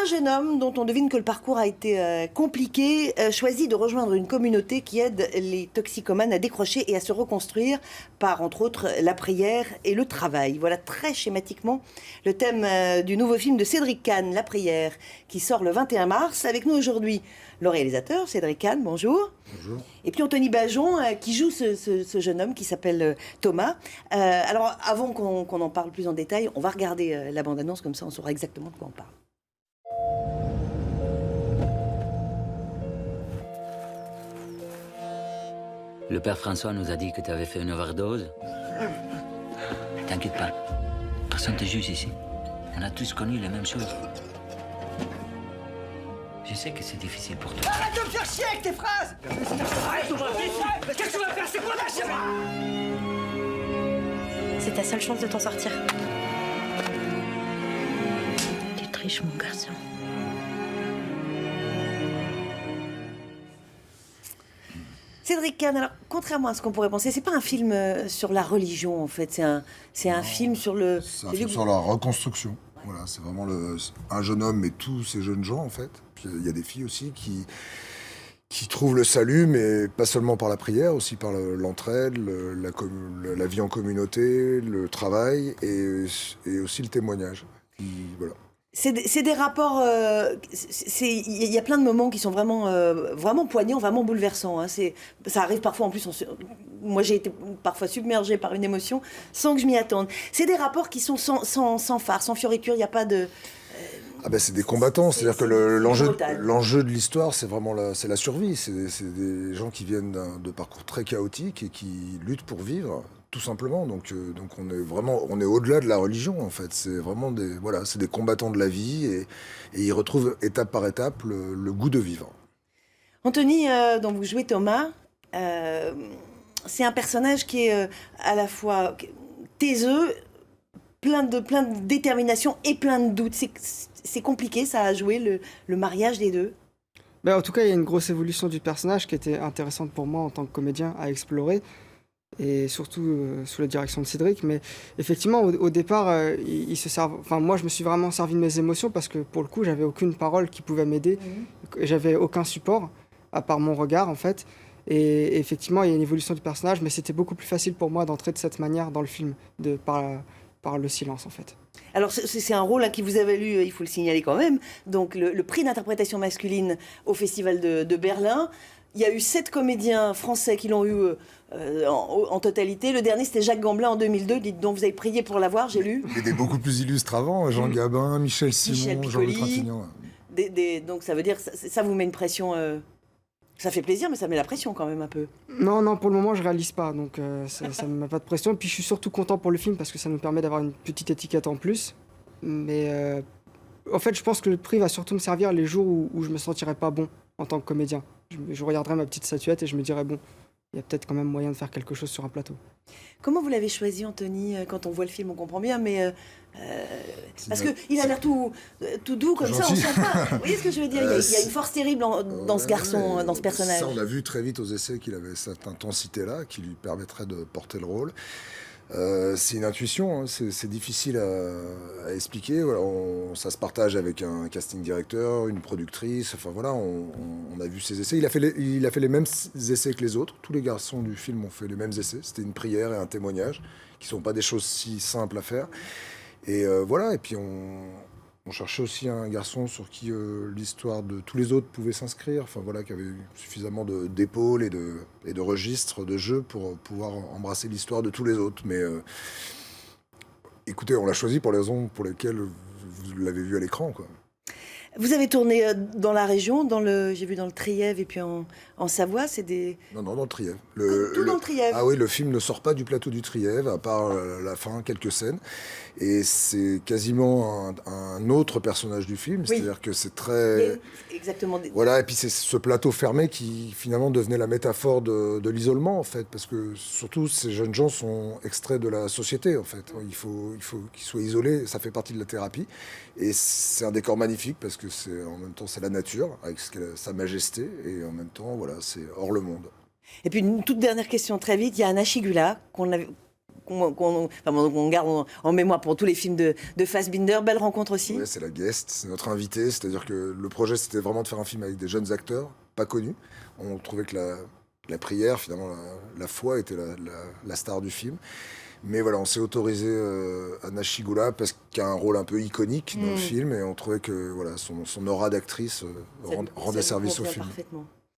jeune homme dont on devine que le parcours a été compliqué choisit de rejoindre une communauté qui aide les toxicomanes à décrocher et à se reconstruire par, entre autres, la prière et le travail. Voilà très schématiquement le thème du nouveau film de Cédric Kahn, La prière, qui sort le 21 mars. Avec nous aujourd'hui, le réalisateur, Cédric Kahn, bonjour. Bonjour. Et puis Anthony Bajon, qui joue ce jeune homme qui s'appelle Thomas. Alors, avant qu'on en parle plus en détail, on va regarder la bande-annonce, comme ça on saura exactement de quoi on parle. Le père François nous a dit que tu avais fait une overdose. T'inquiète pas, personne ne te juge ici. On a tous connu les mêmes choses. Je sais que c'est difficile pour toi. Arrête de me faire chier avec tes phrases! Arrête, qu'est-ce que tu vas faire? C'est quoi la chienne? C'est ta seule chance de t'en sortir. Tu triches, mon garçon. Cédric Kahn, alors, contrairement à ce qu'on pourrait penser, c'est pas un film sur la religion, en fait. C'est un film sur le... C'est un film sur la reconstruction. Voilà, c'est vraiment un jeune homme et tous ces jeunes gens, en fait. Puis il y a des filles aussi qui trouvent le salut, mais pas seulement par la prière, aussi par l'entraide, la vie en communauté, le travail et aussi le témoignage. Voilà. C'est des rapports... Il y a plein de moments qui sont vraiment poignants, vraiment bouleversants. Hein. Ça arrive parfois, en plus, moi j'ai été parfois submergée par une émotion sans que je m'y attende. C'est des rapports qui sont sans phare, sans fioriture, il n'y a pas de... Ah ben c'est des combattants, c'est-à-dire que l'enjeu de l'histoire, c'est vraiment la survie. C'est des gens qui viennent de parcours très chaotiques et qui luttent pour vivre, tout simplement. Donc on est au-delà de la religion, en fait. C'est vraiment c'est des combattants de la vie et ils retrouvent étape par étape le goût de vivre. Anthony, dont vous jouez Thomas, c'est un personnage qui est à la fois taiseux, plein de détermination et plein de doutes. C'est compliqué, ça, à jouer, le mariage des deux. En tout cas, il y a une grosse évolution du personnage qui était intéressante pour moi en tant que comédien à explorer, et surtout sous la direction de Cédric. Mais effectivement, au départ, il se servent. Enfin, moi, je me suis vraiment servi de mes émotions parce que pour le coup, j'avais aucune parole qui pouvait m'aider. J'avais aucun support à part mon regard, en fait. Et effectivement, il y a une évolution du personnage, mais c'était beaucoup plus facile pour moi d'entrer de cette manière dans le film, par le silence, en fait. Alors, c'est un rôle qui vous a valu, il faut le signaler quand même, donc le prix d'interprétation masculine au Festival de Berlin. Il y a eu 7 comédiens français qui l'ont eu en totalité. Le dernier, c'était Jacques Gamblin en 2002, dont vous avez prié pour l'avoir, j'ai lu. Il y a des beaucoup plus illustres avant, Jean Gabin, Michel Simon, Jean-Louis Trintignant. Donc ça veut dire, ça vous met une pression... Ça fait plaisir, mais ça met la pression quand même un peu. Non, pour le moment, je réalise pas, donc ça ne me met pas de pression. Puis je suis surtout content pour le film parce que ça nous permet d'avoir une petite étiquette en plus. Mais en fait, je pense que le prix va surtout me servir les jours où je me sentirai pas bon en tant que comédien. Je regarderai ma petite statuette et je me dirai, bon, il y a peut-être quand même moyen de faire quelque chose sur un plateau. Comment vous l'avez choisi, Anthony? Quand on voit le film, on comprend bien, mais... parce qu'il a l'air tout doux comme ça, on sent pas. Vous voyez ce que je veux dire? Il y a une force terrible dans ce garçon, dans ce personnage. Ça, on a vu très vite aux essais qu'il avait cette intensité-là qui lui permettrait de porter le rôle. C'est une intuition, hein, c'est difficile à expliquer. Voilà, ça se partage avec un casting directeur, une productrice. Enfin voilà, on a vu ses essais. Il a fait les mêmes essais que les autres. Tous les garçons du film ont fait les mêmes essais. C'était une prière et un témoignage, qui sont pas des choses si simples à faire. Et voilà. Et puis on cherchait aussi un garçon sur qui l'histoire de tous les autres pouvait s'inscrire. Enfin voilà, qui avait suffisamment d'épaules et de registres de jeu pour pouvoir embrasser l'histoire de tous les autres. Mais écoutez, on l'a choisi pour les raisons pour lesquelles vous l'avez vu à l'écran, quoi. Vous avez tourné dans la région, j'ai vu dans le Trièves et puis en Savoie, c'est des... Non, dans le Trièves. Tout dans le Trièves. Ah oui, le film ne sort pas du plateau du Trièves, à part la fin, quelques scènes. Et c'est quasiment un autre personnage du film, c'est-à-dire que c'est très... Exactement. Voilà, et puis c'est ce plateau fermé qui finalement devenait la métaphore de l'isolement, en fait, parce que surtout ces jeunes gens sont extraits de la société, en fait. Il faut qu'ils soient isolés, ça fait partie de la thérapie. Et c'est un décor magnifique parce que en même temps c'est la nature avec sa majesté et en même temps voilà, c'est hors le monde. Et puis une toute dernière question très vite, il y a Anna Chigula qu'on qu'on garde en mémoire pour tous les films de Fassbinder. Belle rencontre aussi. Ouais, c'est la guest, c'est notre invité. C'est-à-dire que le projet, c'était vraiment de faire un film avec des jeunes acteurs, pas connus. On trouvait que la prière, finalement, la foi était la star du film. Mais voilà, on s'est autorisé Anna Schygulla parce qu'il y a un rôle un peu iconique dans le film et on trouvait que voilà, son aura d'actrice rendait service au film. Parfaitement.